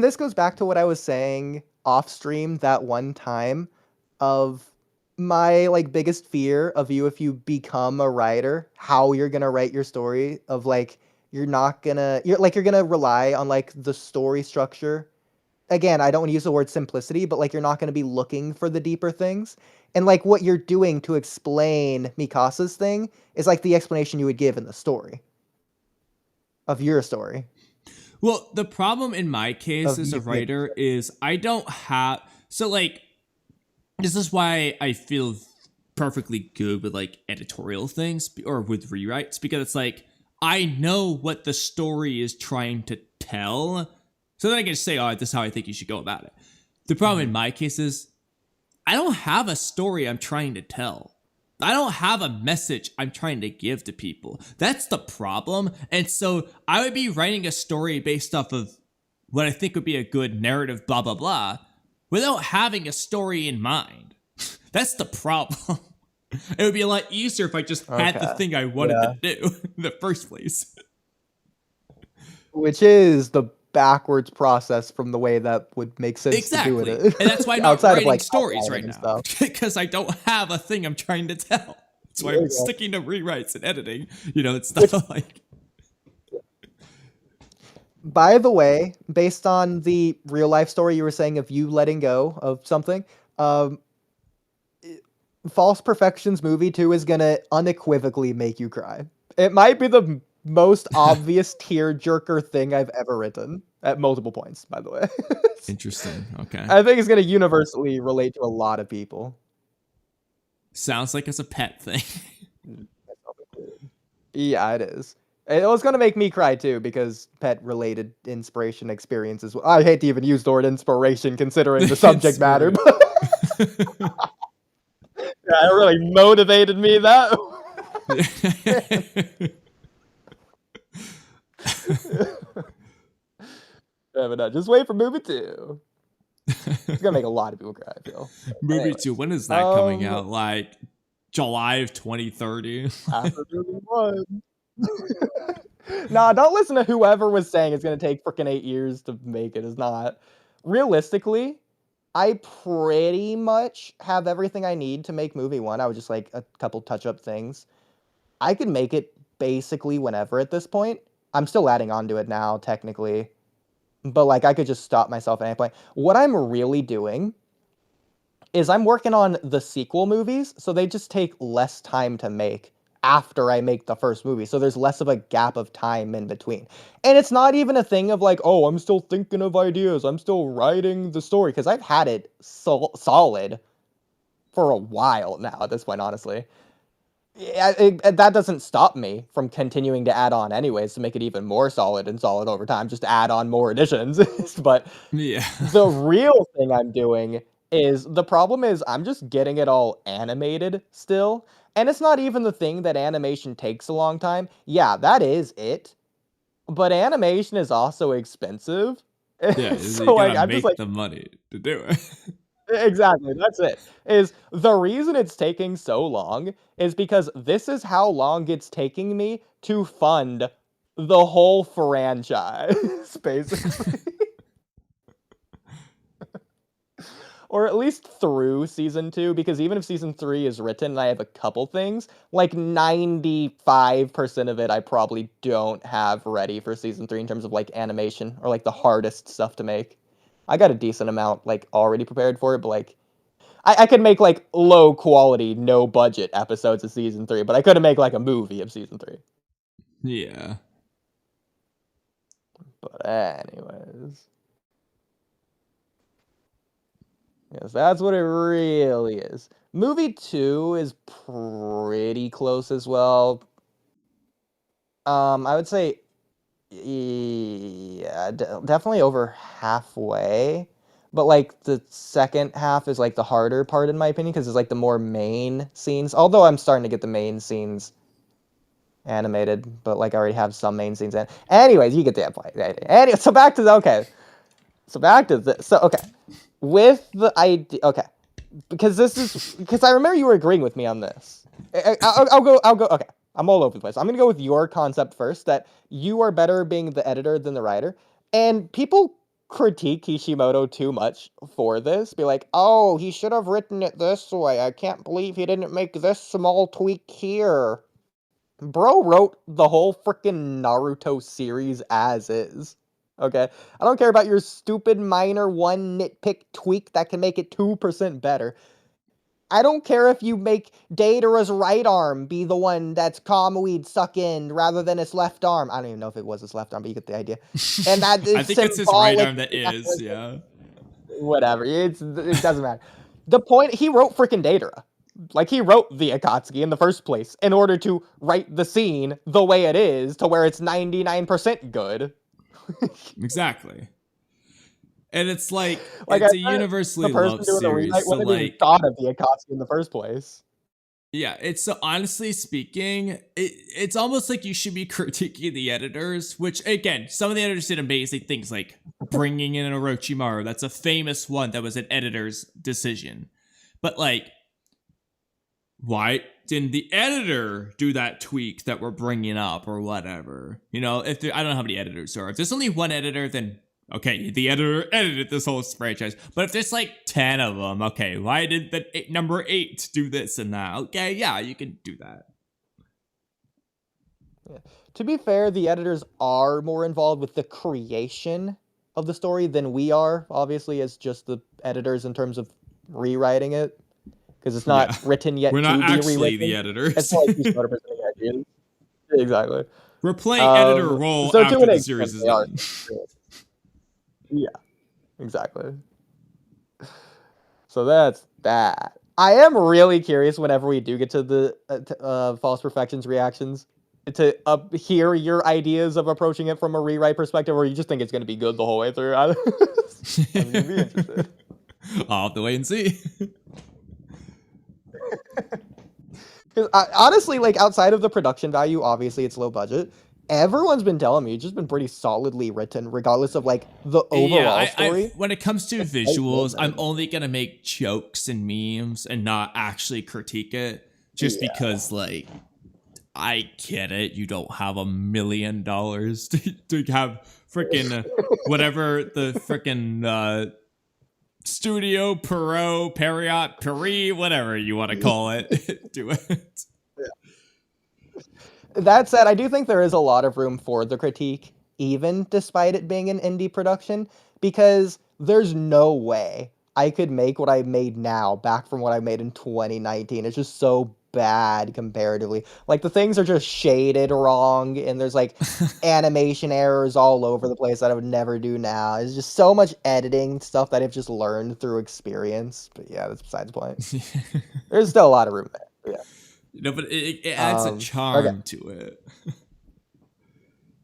This goes back to what I was saying off stream that one time of my like biggest fear of you if you become a writer, how you're gonna write your story of like you're gonna rely on like the story structure. Again, I don't want to use the word simplicity, but like you're not gonna be looking for the deeper things. And like what you're doing to explain Mikasa's thing is like the explanation you would give in the story of your story. Well, the problem in my case as a writer is I don't have... So, like, this is why I feel perfectly good with, like, editorial things or with rewrites, because it's like, I know what the story is trying to tell, so then I can just say, oh, this is how I think you should go about it. The problem in my case is I don't have a story I'm trying to tell. I don't have a message I'm trying to give to people. That's the problem. And so I would be writing a story based off of what I think would be a good narrative, blah, blah, blah, without having a story in mind. That's the problem. It would be a lot easier if I just had the thing I wanted to do in the first place. Which is the backwards process from the way that would make sense to do it. And that's why I'm not writing stories right now. Because I don't have a thing I'm trying to tell. That's why I'm sticking to rewrites and editing. You know, it's not like... By the way, based on the real life story you were saying of you letting go of something, False Perfections movie 2 is gonna unequivocally make you cry. It might be the most obvious tearjerker thing I've ever written at multiple points, by the way. Interesting. Okay. I think it's going to universally relate to a lot of people. Sounds like it's a pet thing. Yeah, it is. It was going to make me cry too, because pet-related inspiration experiences. I hate to even use the word inspiration considering the subject matter. But yeah, it really motivated me that. Yeah, but no, just wait for movie 2. It's gonna make a lot of people cry, I feel. Movie 2, when is that coming out? Like July of 2030? After movie 1. Nah, don't listen to whoever was saying it's gonna take freaking 8 years to make it. It's not. Realistically, I pretty much have everything I need to make movie 1. I would just like a couple touch-up things. I could make it basically whenever at this point. I'm still adding on to it now, technically. But like I could just stop myself at any point. What I'm really doing is I'm working on the sequel movies, so they just take less time to make after I make the first movie. So there's less of a gap of time in between. And it's not even a thing of like, oh, I'm still thinking of ideas. I'm still writing the story, because I've had it solid for a while now at this point, honestly. Yeah, that doesn't stop me from continuing to add on anyways to make it even more solid and solid over time, just to add on more additions. But yeah, the real thing I'm doing is, the problem is I'm just getting it all animated still. And it's not even the thing that animation takes a long time. Yeah, that is it. But animation is also expensive. Yeah, so you gotta make the money to do it. Exactly, that's it. Is the reason it's taking so long is because this is how long it's taking me to fund the whole franchise, basically. Or at least through season 2, because even if season 3 is written and I have a couple things, like 95% of it I probably don't have ready for season 3 in terms of like animation or like the hardest stuff to make. I got a decent amount like already prepared for it, but like I could make like low quality, no budget episodes of season 3, but I couldn't make like a movie of season 3. Yeah. But anyways. Yes, that's what it really is. Movie 2 is pretty close as well. I would say, yeah, definitely over halfway. But like the second half is like the harder part in my opinion, because it's like the more main scenes. Although I'm starting to get the main scenes animated, but like I already have some main scenes in. Anyways, you get the point. Anyway, so back to this. So okay, with the idea. Okay, because I remember you were agreeing with me on this. I'll go. Okay, I'm all over the place. I'm gonna go with your concept first, that you are better being the editor than the writer, and people critique Kishimoto too much for this. Be like, oh, he should have written it this way. I can't believe he didn't make this small tweak here. Bro wrote the whole freaking Naruto series as is. Okay? I don't care about your stupid minor one nitpick tweak that can make it 2% better. I don't care if you make Datara's right arm be the one that's Kamui suck in rather than his left arm. I don't even know if it was his left arm, but you get the idea. And that is I think it's his right arm that symbolic. is, yeah. Whatever. It doesn't matter. The point, he wrote freaking Datara. Like, he wrote the Akatsuki in the first place in order to write the scene the way it is to where it's 99% good. Exactly. And it's like It's a universally the person loved doing the series. rewrite So wouldn't even thought of the Akatsuki in the first place. Yeah, it's so honestly speaking, it's almost like you should be critiquing the editors, which again, some of the editors did amazing things like bringing in Orochimaru. That's a famous one that was an editor's decision. But like, why didn't the editor do that tweak that we're bringing up or whatever? You know, I don't know how many editors there are. If there's only one editor, then okay, the editor edited this whole franchise. But if there's like 10 of them, okay, why did the number 8 do this and that? Okay, yeah, you can do that. Yeah. To be fair, the editors are more involved with the creation of the story than we are, obviously, as just the editors in terms of rewriting it. Because it's not written yet. We're not actually rewritten. The editors. It's not like you started presenting ideas. Exactly. We're playing editor role after the series is done. Yeah, exactly. So that's that. I am really curious whenever we do get to the False Perfections reactions to hear your ideas of approaching it from a rewrite perspective, or you just think it's going to be good the whole way through. I'm going to be interested. I'll have to wait and see. Honestly, like, outside of the production value, obviously it's low budget. Everyone's been telling me it's just been pretty solidly written, regardless of like the overall story. When it comes to visuals, I'm only gonna make jokes and memes and not actually critique it, just because like I get it. You don't have $1 million to have freaking whatever the freaking Studio Perriot, whatever you want to call it, do it. That said, I do think there is a lot of room for the critique, even despite it being an indie production, because there's no way I could make what I made now back from what I made in 2019. It's just so bad comparatively. Like, the things are just shaded wrong, and there's like animation errors all over the place that I would never do now. It's just so much editing stuff that I've just learned through experience. But yeah, that's besides the point. There's still a lot of room there. Yeah. You know, but it adds a charm to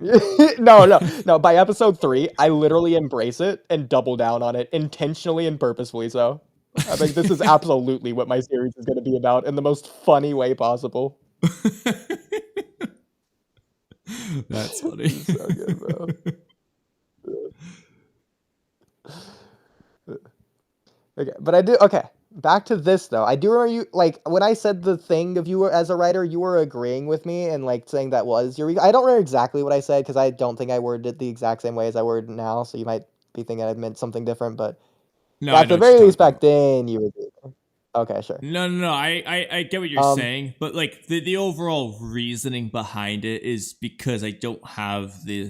it. No. By episode 3, I literally embrace it and double down on it, intentionally and purposefully so. I think this is absolutely what my series is going to be about in the most funny way possible. That's funny. So good, bro. Okay, but I do... Okay, back to this, though. I do remember you... Like, when I said the thing of you as a writer, you were agreeing with me and, like, saying that was your... I don't remember exactly what I said, because I don't think I worded it the exact same way as I worded it now, so you might be thinking I meant something different, but... No, at the very least back then, you were... Okay, sure. No. I get what you're saying, but like the overall reasoning behind it is because I don't have the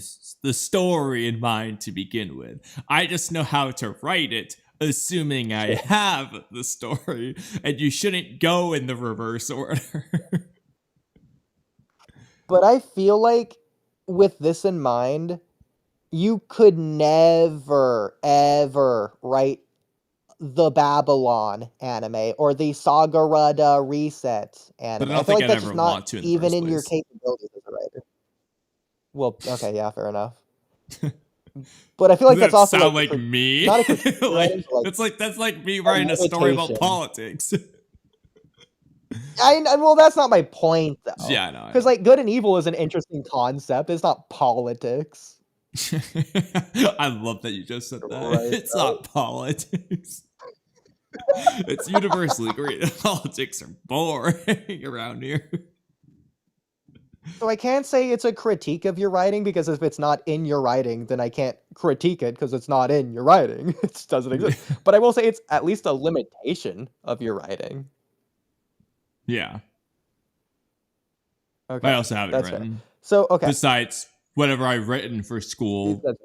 story in mind to begin with. I just know how to write it, assuming I have the story, and you shouldn't go in the reverse order. But I feel like with this in mind, you could never, ever write the Babylon anime or the Sagarada Reset anime. But I don't think I'd ever want to even in your capabilities as a writer. Well, okay, yeah, fair enough. But I feel like that's also sound like me. Not a that's like me writing a story about politics. Well, that's not my point, though. Yeah, I know. Because like good and evil is an interesting concept. It's not politics. I love that you just said that. Right, it's not politics. It's universally agreed that politics are boring around here. So I can't say it's a critique of your writing, because if it's not in your writing, then I can't critique it because it's not in your writing. It just doesn't exist. But I will say it's at least a limitation of your writing. Yeah. Okay. I also have it That's written. fair. So, okay. Besides whatever I've written for school. That's